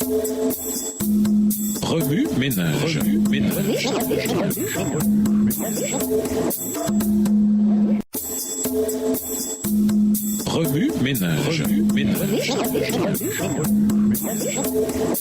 Remue ménage. Remue ménage.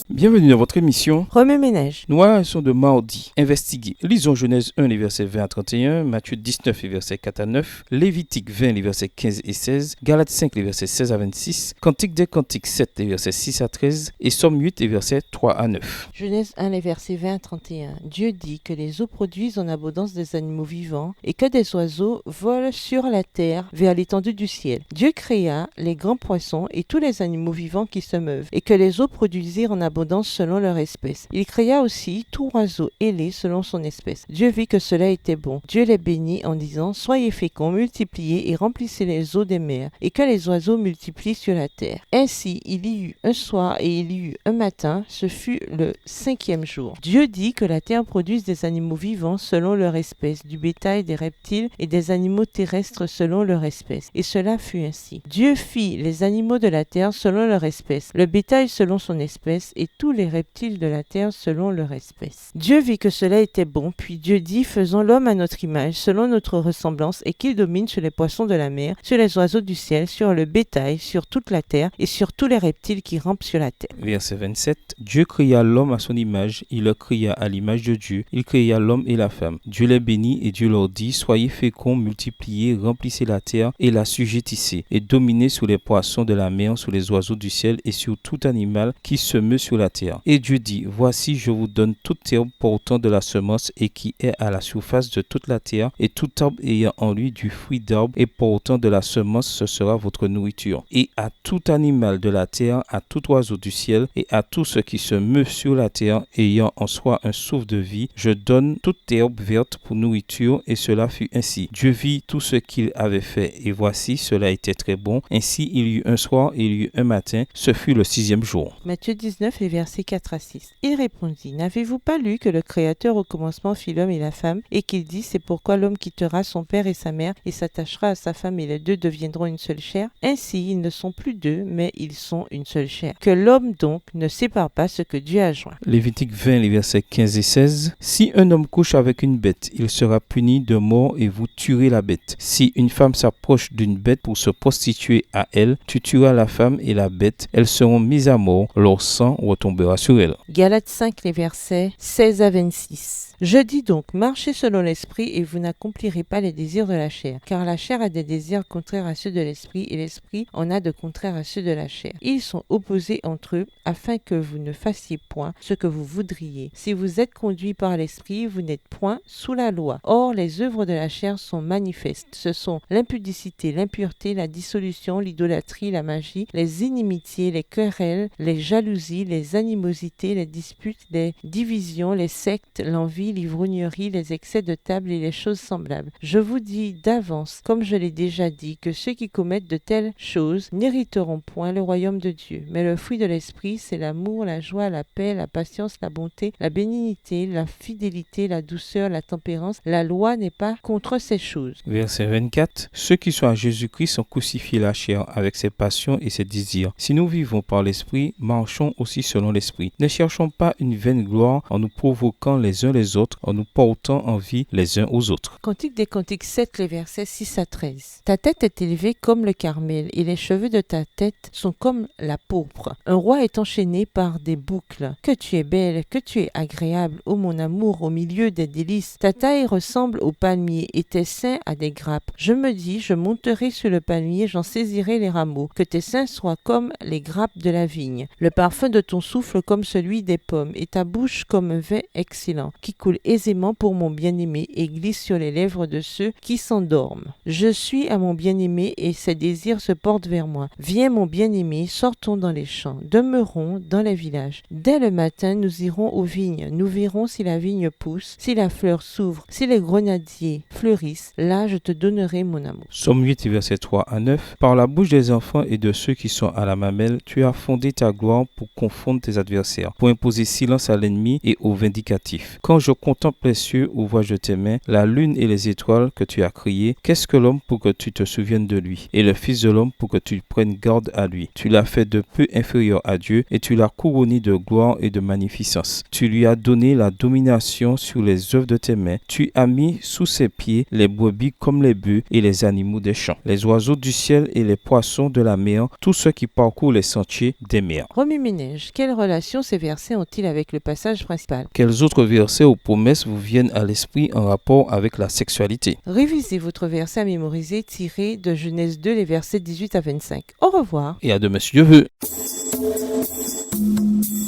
Bienvenue dans votre émission Remue ménage. Nous sont de mardi. Investiguer. Lisons Genèse 1, les versets 20 à 31, Matthieu 19, les versets 4 à 9, Lévitique 20, les versets 15 et 16, Galates 5, les versets 16 à 26, Cantique des Cantiques 7, les versets 6 à 13 et Somme 8, les versets 3 à 9. Genèse 1, les versets 20 à 31. Dieu dit que les eaux produisent en abondance des animaux vivants et que des oiseaux volent sur la terre vers l'étendue du ciel. Dieu créa les grands poissons et tous les animaux vivants qui se meuvent et que les eaux produisirent en abondance selon leur espèce. Il créa aussi tout oiseau ailé selon son espèce. Dieu vit que cela était bon. Dieu les bénit en disant: Soyez féconds, multipliez et remplissez les eaux des mers et que les oiseaux multiplient sur la terre. Ainsi il y eut un soir et il y eut un matin, ce fut le 5e jour. Dieu dit que la terre produise des animaux vivants selon leur espèce, du bétail, des reptiles et des animaux terrestres selon leur espèce. Et cela fut ainsi. Dieu fit les animaux de la terre selon leur espèce, le bétail selon son espèce et tous les reptiles de la terre selon leur espèce. Dieu vit que cela était bon, puis Dieu dit: Faisons l'homme à notre image, selon notre ressemblance, et qu'il domine sur les poissons de la mer, sur les oiseaux du ciel, sur le bétail, sur toute la terre, et sur tous les reptiles qui rampent sur la terre. Verset 27. Dieu créa l'homme à son image, il le créa à l'image de Dieu, il créa l'homme et la femme. Dieu les bénit et Dieu leur dit: Soyez féconds, multipliez, remplissez la terre et la sujettissez, et dominez sur les poissons de la mer, sur les oiseaux du ciel et sur tout animal qui se meut sur la terre. Et Dieu dit: Voici, je vous donne toute herbe portant de la semence et qui est à la surface de toute la terre, et tout arbre ayant en lui du fruit d'arbre et portant de la semence, ce sera votre nourriture. Et à tout animal de la terre, à tout oiseau du ciel et à tout ce qui se meut sur la terre, ayant en soi un souffle de vie, je donne toute herbe verte pour nourriture. Et cela fut ainsi. Dieu vit tout ce qu'il avait fait, et voici, cela était très bon. Ainsi il y eut un soir et il y eut un matin, ce fut le 6e jour. Matthieu 19, les versets 4 à 6. Il répondit: N'avez-vous pas lu que le Créateur au commencement fit l'homme et la femme, et qu'il dit: C'est pourquoi l'homme quittera son père et sa mère, et s'attachera à sa femme, et les deux deviendront une seule chair. Ainsi, ils ne sont plus deux, mais ils sont une seule chair. Que l'homme donc ne sépare pas ce que Dieu a joint. Lévitique 20, les versets 15 et 16. Si un homme couche avec une bête, il sera puni de mort et vous tuerez la bête. Si une femme s'approche d'une bête pour se prostituer à elle, tu tueras la femme et la bête. Elles seront mises à mort, leur sang retombera sur elles. Galates 5, les versets 16 à 26. Je dis donc, marchez selon l'esprit et vous n'accomplirez pas les désirs de la chair. Car la chair a des désirs contraires à ceux de l'esprit et l'esprit en a de contraires à ceux de la chair. Ils sont opposés entre eux afin que vous ne fassiez point ce que vous voudriez. Si vous êtes conduits par l'esprit, vous n'êtes point sous la loi. Or, les œuvres de la chair sont manifestes. Ce sont l'impudicité, l'impureté, la dissolution, l'idolâtrie, la magie, les inimitiés, les querelles, les jalousies, les animosités, les disputes, les divisions, les sectes, l'envie, l'ivrognerie, les excès de table et les choses semblables. Je vous dis d'avance, comme je l'ai déjà dit, que ceux qui commettent de telles choses n'hériteront point le royaume de Dieu. Mais le fruit de l'esprit, c'est l'amour, la joie, la paix, la patience, la bonté, la bénignité, la fidélité, la douceur, la tempérance. La loi n'est pas contre ces choses. Verset 24. Ceux qui sont à Jésus-Christ sont crucifiés la chair avec ses passions et ses désirs. Si nous vivons par l'esprit, marchons aussi selon l'esprit. Ne cherchons pas une vaine gloire en nous provoquant les uns les autres, en nous portant envie les uns aux autres. Cantique des Cantiques 7, les versets 6 à 13. Ta tête est élevée comme le carmel, et les cheveux de ta tête sont comme la pourpre. Un roi est enchaîné par des boucles. Que tu es belle, que tu es agréable, ô mon amour, au milieu des délices. Ta taille ressemble au palmier, et tes seins à des grappes. Je me dis, je monterai sur le palmier, j'en saisirai les rameaux. Que tes seins soient comme les grappes de la vigne. Le parfum de ton souffle comme celui des pommes, et ta bouche comme un vin excellent, qui coule aisément pour mon bien-aimé et glisse sur les lèvres de ceux qui s'endorment. Je suis à mon bien-aimé et ses désirs se portent vers moi. Viens mon bien-aimé, sortons dans les champs, demeurons dans les villages. Dès le matin, nous irons aux vignes. Nous verrons si la vigne pousse, si la fleur s'ouvre, si les grenadiers fleurissent. Là, je te donnerai mon amour. Somme 8, versets 3 à 9. Par la bouche des enfants et de ceux qui sont à la mamelle, tu as fondé ta gloire pour confondre contre tes adversaires, pour imposer silence à l'ennemi et au vindicatif. Quand je contemple les cieux où vois-je tes mains, la lune et les étoiles que tu as créées, qu'est-ce que l'homme pour que tu te souviennes de lui, et le Fils de l'homme pour que tu prennes garde à lui? Tu l'as fait de peu inférieur à Dieu, et tu l'as couronné de gloire et de magnificence. Tu lui as donné la domination sur les œuvres de tes mains. Tu as mis sous ses pieds les brebis comme les bœufs et les animaux des champs, les oiseaux du ciel et les poissons de la mer, tous ceux qui parcourent les sentiers des mers. Remue-ménage, quelle relation ces versets ont-ils avec le passage principal? Quels autres versets ou promesses vous viennent à l'esprit en rapport avec la sexualité? Révisez votre verset à mémoriser tiré de Genèse 2, les versets 18 à 25. Au revoir. Et à demain si Dieu veut.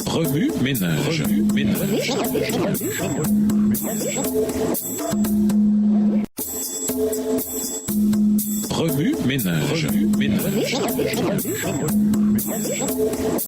Remue ménage. Remue ménage. Remue ménage. Remue ménage.